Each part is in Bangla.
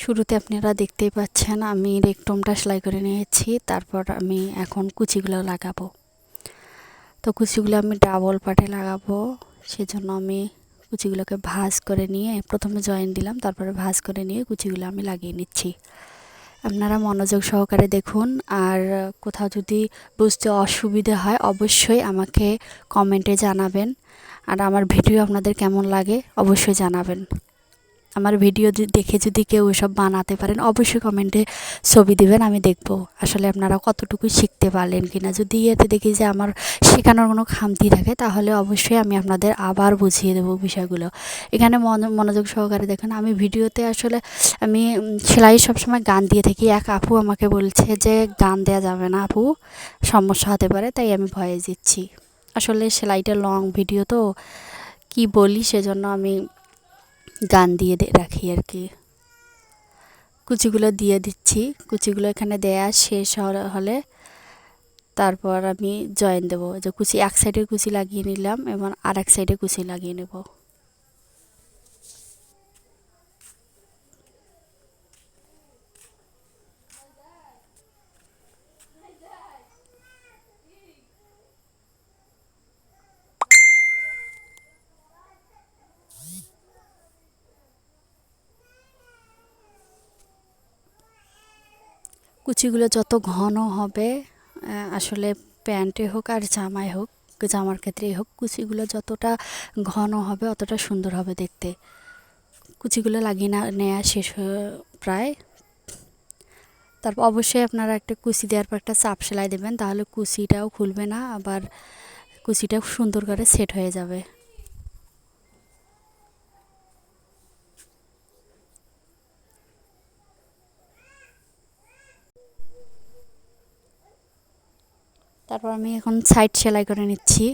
শুরুতে আপনারা দেখতেই পাচ্ছেন আমি রেকটমটা সেলাই করে নিয়েছি। তারপর আমি এখন কুচিগুলো লাগাবো। তো কুচিগুলো আমি ডাবল পাটে লাগাবো, সেজন্য আমি কুচিগুলোকে ভাঁজ করে নিয়ে প্রথমে জয়েন দিলাম, তারপরে ভাঁজ করে নিয়ে কুচিগুলো আমি লাগিয়ে নিচ্ছি। আপনারা মনোযোগ সহকারে দেখুন, আর কোথাও যদি বুঝতে অসুবিধা হয় অবশ্যই আমাকে কমেন্টে জানাবেন। আর আমার ভিডিও আপনাদের কেমন লাগে অবশ্যই জানাবেন। আমার ভিডিও দেখে যদি কেউ এসব বানাতে পারেন অবশ্যই কমেন্টে ছবি দিবেন, আমি দেখব আসলে আপনারা কতটুকু শিখতে পারলেন কিনা। যদি এতে দেখি যে আমার শেখানোর কোনো খামতি থাকে তাহলে অবশ্যই আমি আপনাদের আবার বুঝিয়ে দেবো বিষয়গুলো। এখানে মনোযোগ সহকারে দেখুন। আমি ভিডিওতে আসলে আমি সেলাই সবসময় গান দিয়ে থাকি। এক আপু আমাকে বলছে যে গান দেওয়া যাবে না আপু, সমস্যা হতে পারে, তাই আমি ভয়েস দিচ্ছি। আসলে সেলাইটা লং ভিডিও তো কি বলি, সেজন্য আমি গান দিয়ে রাখি আর কি। কুচিগুলো দিয়ে দিচ্ছি। কুচিগুলো এখানে দেয়া শেষ হলে তারপর আমি জয়েন দেবো। যে কুচি এক সাইডের কুচি লাগিয়ে নিলাম এবং আর এক সাইডে কুচি লাগিয়ে নেব। কুচিগুলো যত ঘন হবে, আসলে প্যান্টে হোক আর জামায় হোক, জামার ক্ষেত্রেই হোক, কুচিগুলো যতটা ঘন হবে অতটা সুন্দর হবে দেখতে। কুচিগুলো লাগিয়ে নেওয়া শেষ প্রায়। তারপর অবশ্যই আপনারা একটা কুচি দেওয়ার পর একটা চাপ সেলাই দেবেন, তাহলে কুচিটাও খুলবে না, আবার কুচিটা সুন্দর করে সেট হয়ে যাবে। তারপর আমি এখন সাইড সেলাই করে নিচ্ছি।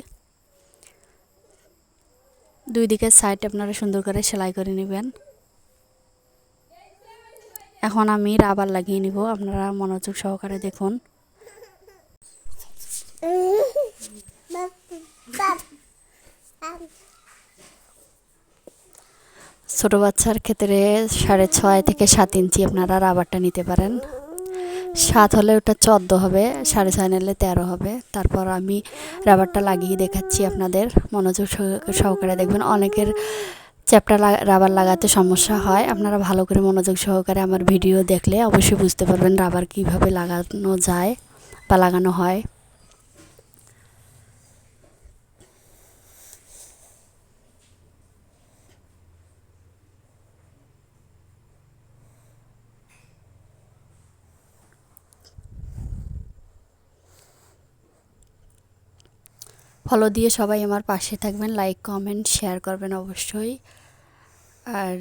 দুই দিকের সাইড আপনারা সুন্দর করে সেলাই করে নেবেন। এখন আমি রাবার লাগিয়ে নিব, আপনারা মনোযোগ সহকারে দেখুন। ছোট বাচ্চার ক্ষেত্রে 6.5 থেকে 7 ইঞ্চি আপনারা রাবারটা নিতে পারেন। 7 হলে ওটা 14 হবে, 6.5 নিলে 13 হবে। তারপর আমি রাবারটা লাগিয়ে দেখাচ্ছি আপনাদের, মনোযোগ সহকারে দেখবেন। অনেকের চ্যাপ্টা রাবার লাগাতে সমস্যা হয়, আপনারা ভালো করে মনোযোগ সহকারে আমার ভিডিও দেখলে অবশ্যই বুঝতে পারবেন রাবার কিভাবে লাগানো যায় বা লাগানো হয়। ফলো দিয়ে সবাই আমার পাশে থাকবেন, লাইক কমেন্ট শেয়ার করবেন অবশ্যই। আর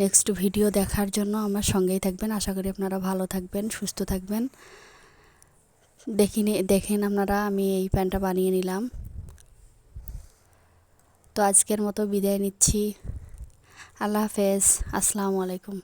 নেক্সট ভিডিও দেখার জন্য আমার সঙ্গেই থাকবেন। আশা করি আপনারা ভালো থাকবেন, সুস্থ থাকবেন। দেখেন আপনারা আমি এই প্যান্টটা বানিয়ে নিলাম। তো আজকের মতো বিদায় নিচ্ছি। আল্লাহ হাফেজ, আসসালামু আলাইকুম।